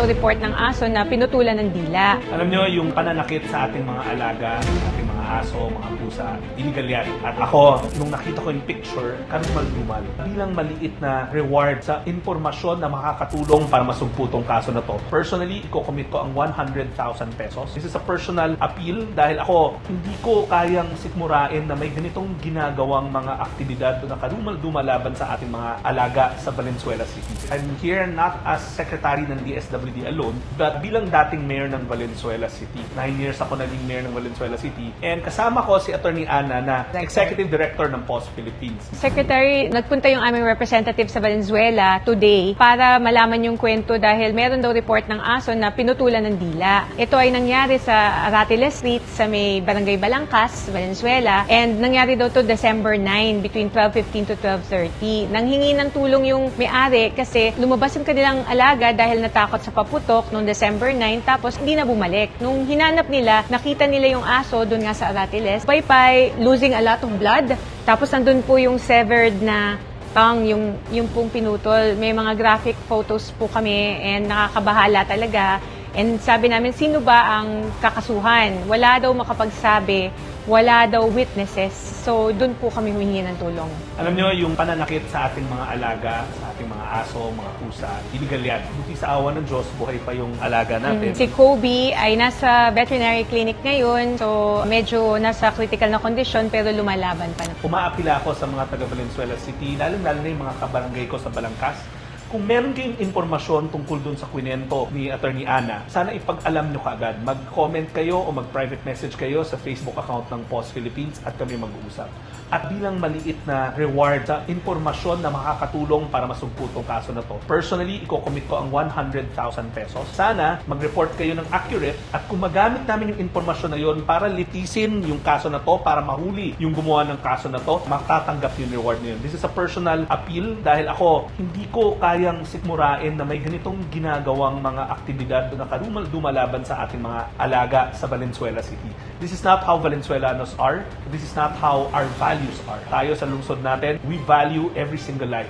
daw report ng aso na pinutulan ng dila. Alam nyo, yung pananakit sa ating mga alaga, sa ating mga aso, mga pusa, illegal yan. At ako, nung nakita ko yung picture, karumal-dumal. Bilang maliit na reward sa impormasyon na makakatulong para masugpo tong kaso na to. Personally, iko-commit ko ang 100,000 pesos. This is a personal appeal dahil ako, hindi ko kayang sikmurain na may ganitong ginagawang mga aktibidad na karumal-dumal laban sa ating mga alaga sa Valenzuela City. I'm here not as secretary ng DSWD alone, but bilang dating mayor ng Valenzuela City. 9 years ako naging mayor ng Valenzuela City. And kasama ko si Attorney Ana na Executive Director ng POS Philippines. Secretary, nagpunta yung aming representative sa Valenzuela today para malaman yung kwento dahil meron daw report ng aso na pinutulan ng dila. Ito ay nangyari sa Aratiles Street sa may Barangay Balangkas, Valenzuela. And nangyari daw to December 9 between 12:15 to 12:30. Nanghingi ng tulong yung may-ari kasi lumabas yung kanilang alaga dahil natakot sa paputok noong December 9 tapos hindi na bumalik. Nung hinanap nila, nakita nila yung aso doon nga sa Aratiles. Paypay, losing a lot of blood. Tapos nandun po yung severed na tongue, yung pong pinutol. May mga graphic photos po kami and nakakabahala talaga. And sabi namin, sino ba ang kakasuhan? Wala daw makapagsabi, wala daw witnesses. So, doon po kami humingi ng tulong. Alam nyo, yung pananakit sa ating mga alaga, sa ating mga aso, mga pusa, illegal yan. Buti sa awa ng Diyos, buhay pa yung alaga natin. Si Kobe ay nasa veterinary clinic ngayon. So, medyo nasa critical na kondisyon pero lumalaban pa na. Umaapila ako sa mga taga Valenzuela City, lalo-lalo na yung mga kabarangay ko sa Balangkas. Kung meron kayong impormasyon tungkol dun sa kwento ni Attorney Ana, sana ipag-alam nyo kaagad. Mag-comment kayo o mag-private message kayo sa Facebook account ng POS Philippines at kami mag-uusap. At bilang maliit na reward sa impormasyon na makakatulong para masugpo tong kaso na to, personally, iko-commit ko ang 100,000 pesos. Sana mag-report kayo ng accurate at kung magamit namin yung impormasyon na yon para litisin yung kaso na to, para mahuli yung gumawa ng kaso na to, matatanggap yung reward na yun. This is a personal appeal dahil ako, hindi ko kayang sikmurain na may ganitong ginagawang mga aktibidad na karumal-dumal laban sa ating mga alaga sa Valenzuela City. This is not how Valenzuelanos are. This is not how our values are. Tayo sa lungsod natin, we value every single life.